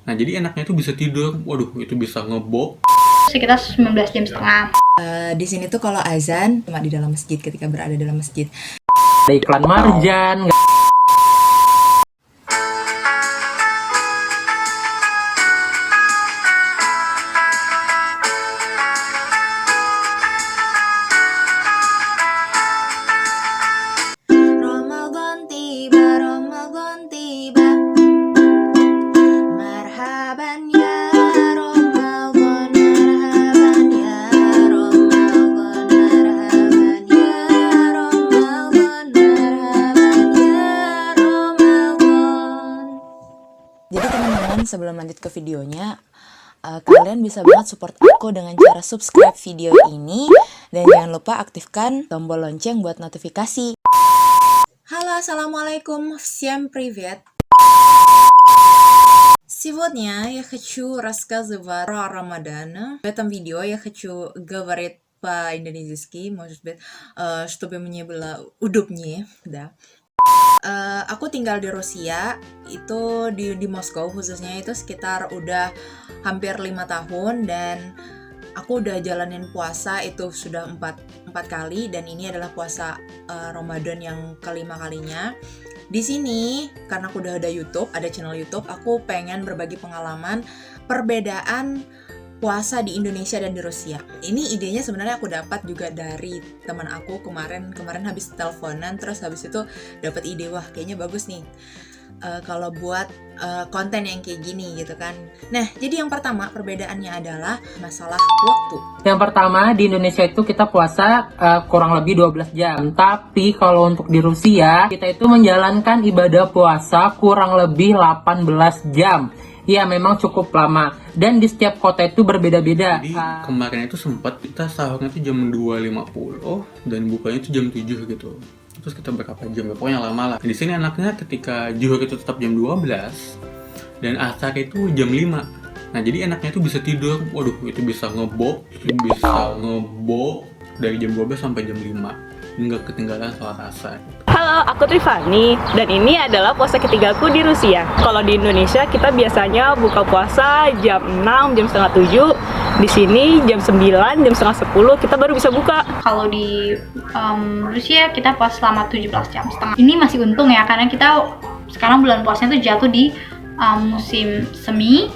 Nah, jadi enaknya itu bisa tidur. Waduh, itu bisa ngebok. Sekitar 19 jam setengah. Di sini tuh kalau azan cuma di dalam masjid ketika berada dalam masjid. Ada iklan Marjan. Ramadan tiba, Ramadan tiba. Marhaban ya Ramadan, marhaban ya Ramadan, marhaban ya Ramadan, marhaban ya Ramadan. Jadi teman-teman, sebelum lanjut ke videonya, kalian bisa banget support aku dengan cara subscribe video ini. Dan jangan lupa aktifkan tombol lonceng buat notifikasi. Halo, assalamualaikum, всем привет. Сегодня я хочу рассказывать про Рамадан. В этом видео я хочу говорить по-индонезийски, может быть, чтобы мне было удобнее, да. Aku tinggal di Rusia, itu di Moskow khususnya, itu sekitar udah hampir 5 tahun, dan aku udah jalanin puasa itu sudah 4 kali, dan ini adalah puasa Ramadan yang kelima kalinya. Di sini karena aku udah ada YouTube, ada channel YouTube, aku pengen berbagi pengalaman perbedaan puasa di Indonesia dan di Rusia. Ini idenya sebenarnya aku dapat juga dari teman aku kemarin habis teleponan, terus habis itu dapat ide, wah kayaknya bagus nih kalau buat konten yang kayak gini gitu kan. Nah, jadi yang pertama perbedaannya adalah masalah waktu. Yang pertama, di Indonesia itu kita puasa kurang lebih 12 jam. Tapi kalau untuk di Rusia, kita itu menjalankan ibadah puasa kurang lebih 18 jam. Iya, memang cukup lama. Dan di setiap kota itu berbeda-beda. Jadi kemarin itu sempat kita sahurnya itu jam 2.50 dan bukanya itu jam 7 gitu. Terus kita berapa jam ya? Pokoknya lama lah. Di sini enaknya ketika zuhur itu tetap jam 12 dan asar itu jam 5. Nah, jadi enaknya itu bisa tidur. Waduh, itu bisa ngebok dari jam 12 sampai jam 5. Nggak ketinggalan sholat asar. Halo, aku Trifani, dan ini adalah puasa ketigaku di Rusia. Kalau di Indonesia kita biasanya buka puasa jam 6, jam setengah 7. Di sini jam 9, jam setengah 10 kita baru bisa buka. Kalau di Rusia kita puasa selama 17 jam setengah. Ini masih untung ya, karena kita sekarang bulan puasanya tuh jatuh di musim semi.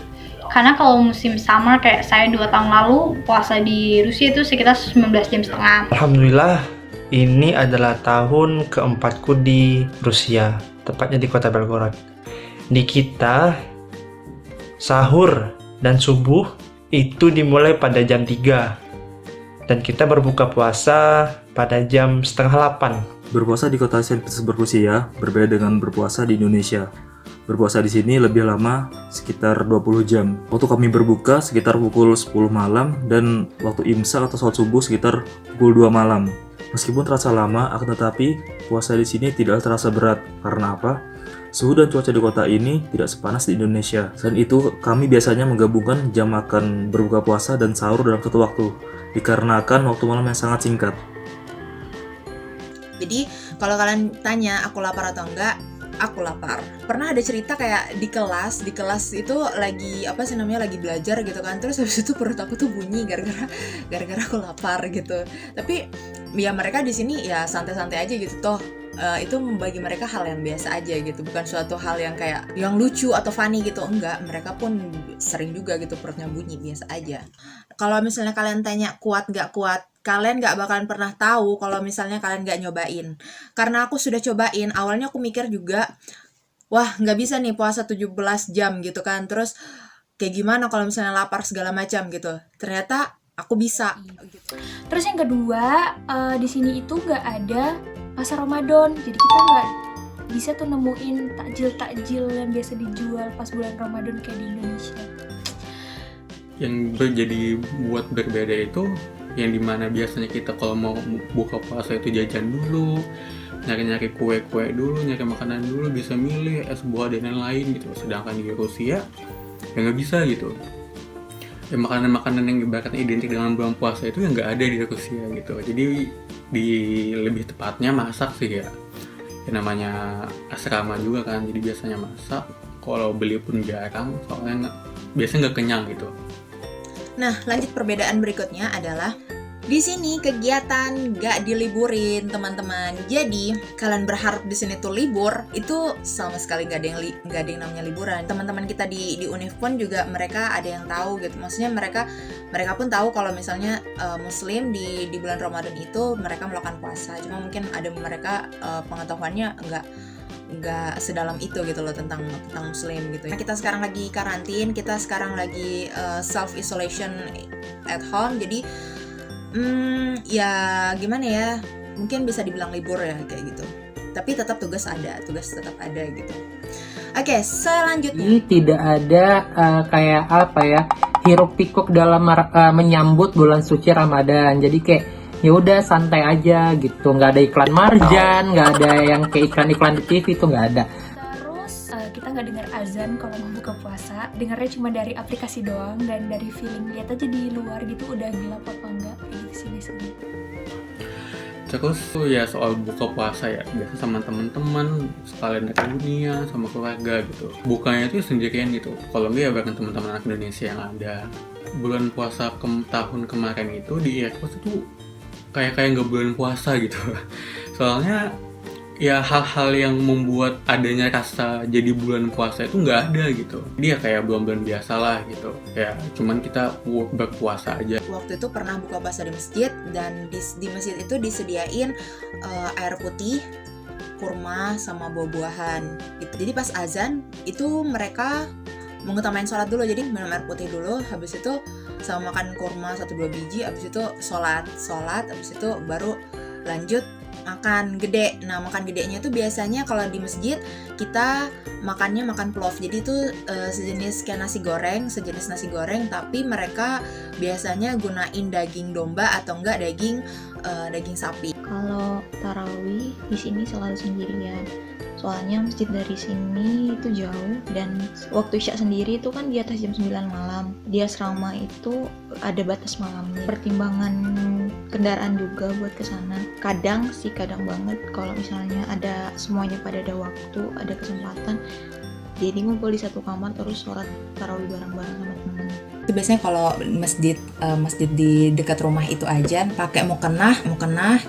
Karena kalau musim summer kayak saya 2 tahun lalu, puasa di Rusia itu sekitar 19 jam setengah. Alhamdulillah, ini adalah tahun keempatku di Rusia, tepatnya di kota Belgorod. Di kita, sahur dan subuh itu dimulai pada jam 3. Dan kita berbuka puasa pada jam setengah 8. Berpuasa di kota Saint Petersburg, Rusia berbeda dengan berpuasa di Indonesia. Berpuasa di sini lebih lama, sekitar 20 jam. Waktu kami berbuka sekitar pukul 10 malam, dan waktu imsak atau sholat subuh sekitar pukul 2 malam. Meskipun terasa lama, akan tetapi puasa di sini tidak terasa berat. Karena apa? Suhu dan cuaca di kota ini tidak sepanas di Indonesia. Selain itu, kami biasanya menggabungkan jam makan berbuka puasa dan sahur dalam satu waktu, dikarenakan waktu malam yang sangat singkat. Jadi, kalau kalian tanya aku lapar atau enggak, aku lapar. Pernah ada cerita kayak di kelas itu lagi lagi belajar gitu kan, terus habis itu perut aku tuh bunyi gara-gara aku lapar gitu. Tapi ya mereka di sini ya santai-santai aja gitu toh. Itu bagi mereka hal yang biasa aja gitu, bukan suatu hal yang kayak yang lucu atau funny gitu, enggak. Mereka pun sering juga gitu perutnya bunyi, biasa aja. Kalau misalnya kalian tanya kuat gak kuat, kalian gak bakalan pernah tahu kalau misalnya kalian gak nyobain. Karena aku sudah cobain, awalnya aku mikir juga, wah gak bisa nih puasa 17 jam gitu kan, terus kayak gimana kalau misalnya lapar segala macam gitu. Ternyata aku bisa. Terus yang kedua, di sini itu nggak ada pasar Ramadan, jadi kita nggak bisa tuh nemuin takjil yang biasa dijual pas bulan Ramadan kayak di Indonesia. Yang jadi buat berbeda itu yang dimana biasanya kita kalau mau buka puasa itu jajan dulu, nyari kue-kue dulu, nyari makanan dulu, bisa milih es buah dan lain-lain gitu. Sedangkan di Rusia ya nggak bisa gitu. Ya, makanan-makanan yang ibaratnya identik dengan bulan puasa itu yang nggak ada di Rusia gitu. Jadi lebih tepatnya masak sih ya. Ya namanya asrama juga kan, jadi biasanya masak. kalau beli pun jarang, soalnya biasanya nggak kenyang gitu. Nah, lanjut perbedaan berikutnya adalah di sini kegiatan nggak diliburin, teman-teman. Jadi kalian berharap di sini tuh libur, itu sama sekali nggak ada yang namanya liburan. Teman-teman kita di Univ pun juga mereka ada yang tahu gitu. Maksudnya mereka pun tahu kalau misalnya Muslim di bulan Ramadan itu mereka melakukan puasa. Cuma mungkin ada mereka pengetahuannya nggak sedalam itu gitu loh tentang Muslim gitu. Nah, kita sekarang lagi karantin, kita sekarang lagi self isolation at home. Jadi ya gimana ya, mungkin bisa dibilang libur ya kayak gitu. Tapi tetap tugas tetap ada gitu. Oke, selanjutnya. Ini tidak ada kayak apa ya, hiruk pikuk dalam menyambut bulan suci Ramadan. Jadi kayak ya udah santai aja gitu, nggak ada iklan marjan, nggak ada yang kayak iklan-iklan di TV, itu nggak ada. Terus kita nggak dengar azan kalau mau buka puasa, dengarnya cuma dari aplikasi doang dan dari feeling lihat aja di luar gitu udah gelap apa enggak kayak gitu sih biasanya. Terus tuh ya soal buka puasa ya, biasa sama teman-teman sekalian naik dunia sama keluarga gitu. Bukanya itu sendirian gitu. Kalau enggak ya bahkan teman-teman anak Indonesia yang ada. Bulan puasa tahun kemarin itu di Airpods itu kayak nggak bulan puasa gitu. Soalnya ya hal-hal yang membuat adanya rasa jadi bulan puasa itu nggak ada gitu. Dia kayak bulan-bulan biasa lah gitu. Ya cuman kita berpuasa aja. Waktu itu pernah buka puasa di masjid, dan di masjid itu disediain air putih, kurma sama buah-buahan gitu. Jadi pas azan itu mereka mengutamain sholat dulu, jadi minum air putih dulu, habis itu sama makan kurma 1-2 biji, habis itu sholat, habis itu baru lanjut makan gede. Nah, makan gedenya tuh biasanya kalau di masjid kita makan plov. Jadi itu sejenis nasi goreng, tapi mereka biasanya gunain daging domba atau enggak daging sapi. Kalau tarawih di sini selalu sendirian. Soalnya masjid dari sini itu jauh, dan waktu Isya sendiri itu kan di atas jam 9 malam. Di asrama itu ada batas malamnya. Pertimbangan kendaraan juga buat ke sana. Kadang banget kalau misalnya ada semuanya pada ada waktu, ada kesempatan. Jadi ngumpul di satu kamar terus sholat tarawih bareng-bareng sama temen. Itu biasanya kalau masjid di dekat rumah itu aja pakai mukenah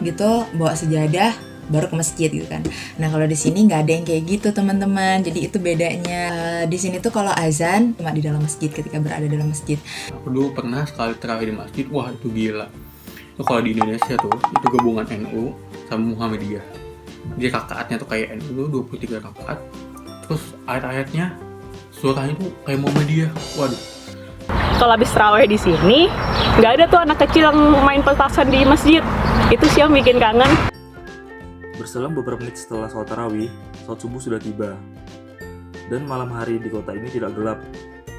gitu, bawa sejadah baru ke masjid gitu kan. Nah, kalau di sini nggak ada yang kayak gitu, teman-teman. Jadi itu bedanya. Di sini tuh kalau azan cuma di dalam masjid, ketika berada dalam masjid. Aku dulu pernah sekali tarawih di masjid, wah itu gila. Itu kalau di Indonesia tuh, itu gabungan NU sama Muhammadiyah. Jadi rakaatnya tuh kayak NU 23 rakaat. Terus ayat-ayatnya surahnya tuh kayak Muhammadiyah. Waduh. Kalau habis tarawih di sini, nggak ada tuh anak kecil yang main petasan di masjid. Itu sih yang bikin kangen. Berselang beberapa menit setelah sholat tarawih, sholat subuh sudah tiba. Dan malam hari di kota ini tidak gelap,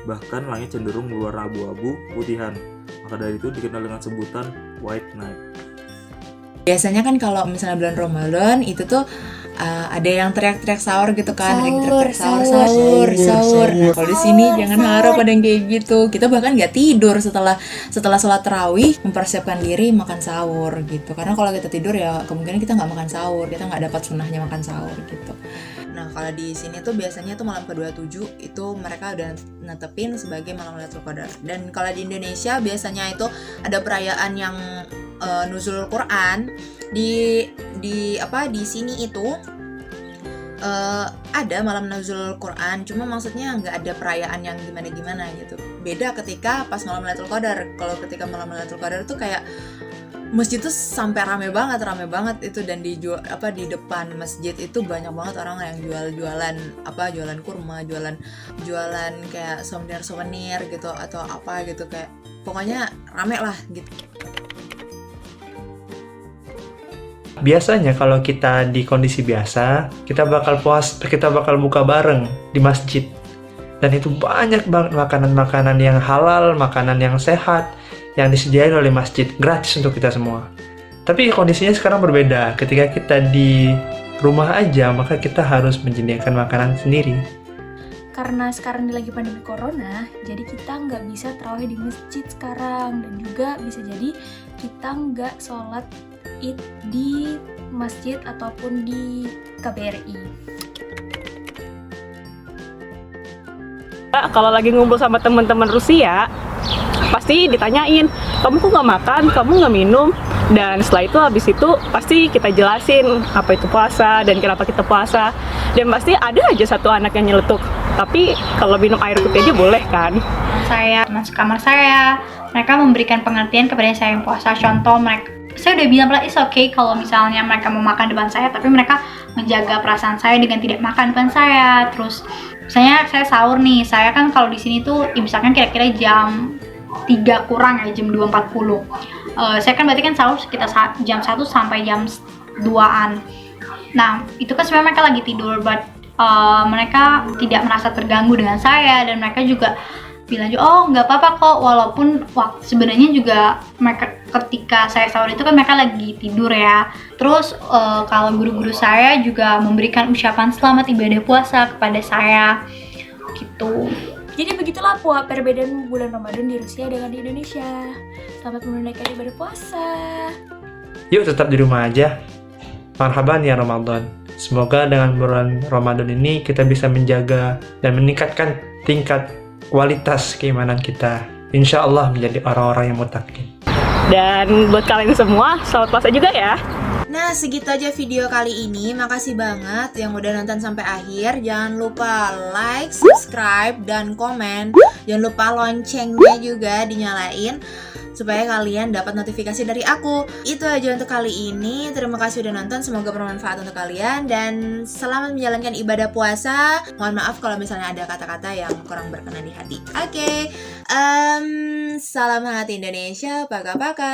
bahkan langit cenderung berwarna abu-abu putihan. Maka dari itu dikenal dengan sebutan White Night. Biasanya kan kalau misalnya bulan Ramadan itu tuh ada yang teriak-teriak sahur gitu kan, sahur. Nah, kalau di sini jangan harap ada yang kayak gitu. Kita bahkan nggak tidur setelah sholat tarawih, mempersiapkan diri makan sahur gitu. Karena kalau kita tidur ya kemungkinan kita nggak makan sahur, kita nggak dapat sunnahnya makan sahur gitu. Nah, kalau di sini tuh biasanya tuh malam ke-27 itu mereka udah netepin sebagai malam Lailatul Qadar. Dan kalau di Indonesia biasanya itu ada perayaan yang nuzulul Quran di sini itu ada malam nuzulul Quran, cuma maksudnya nggak ada perayaan yang gimana gitu. Beda ketika pas malam Lailatul Qadar. Kalau ketika malam Lailatul Qadar tuh kayak masjid tuh sampai rame banget itu, dan di depan masjid itu banyak banget orang yang jualan kurma, jualan kayak souvenir gitu atau apa gitu, kayak pokoknya rame lah gitu. Biasanya kalau kita di kondisi biasa, kita bakal buka bareng di masjid. Dan itu banyak banget makanan-makanan yang halal, makanan yang sehat, yang disediain oleh masjid, gratis untuk kita semua. Tapi kondisinya sekarang berbeda. Ketika kita di rumah aja, maka kita harus menyediakan makanan sendiri. Karena sekarang lagi pandemi corona, jadi kita nggak bisa tarawih di masjid sekarang, dan juga bisa jadi kita nggak sholat Id di masjid ataupun di KBRI. juga kalau lagi ngumpul sama teman-teman Rusia, pasti ditanyain, kamu kok nggak makan, kamu nggak minum, dan setelah itu habis itu pasti kita jelasin apa itu puasa dan kenapa kita puasa, dan pasti ada aja satu anak yang nyeletuk, tapi kalau minum air putih aja boleh kan? Saya, teman sekamar saya, mereka memberikan pengertian kepada saya yang puasa. Contoh, saya udah bilang lah, it's okay kalau misalnya mereka mau makan depan saya, tapi mereka menjaga perasaan saya dengan tidak makan depan saya. Terus, misalnya saya sahur nih, saya kan kalau di sini tuh misalkan kira-kira jam 3 kurang ya, jam 2.40. Saya kan berarti kan sahur sekitar jam 1 sampai jam 2-an. Nah, itu kan sebenarnya mereka lagi tidur, but mereka tidak merasa terganggu dengan saya, dan mereka juga bilang, oh nggak apa-apa kok, walaupun sebenarnya juga mereka ketika saya sahur itu kan mereka lagi tidur ya. Terus kalau guru-guru saya juga memberikan ucapan selamat ibadah puasa kepada saya gitu. Jadi begitulah perbedaan bulan Ramadan di Rusia dengan di Indonesia. Selamat menunaikan ibadah puasa. Yuk tetap di rumah aja. Marhaban ya Ramadan. Semoga dengan bulan Ramadan ini kita bisa menjaga dan meningkatkan tingkat kualitas keimanan kita. Insya Allah menjadi orang-orang yang muttaqin. Dan buat kalian semua, selamat puasa juga ya. Nah, segitu aja video kali ini. Makasih banget yang udah nonton sampai akhir. Jangan lupa like, subscribe, dan komen. Jangan lupa loncengnya juga dinyalain supaya kalian dapat notifikasi dari aku. Itu aja untuk kali ini. Terima kasih udah nonton. Semoga bermanfaat untuk kalian. Dan selamat menjalankan ibadah puasa. Mohon maaf kalau misalnya ada kata-kata yang kurang berkenan di hati. Oke. Salam hangat Indonesia. Paka-paka.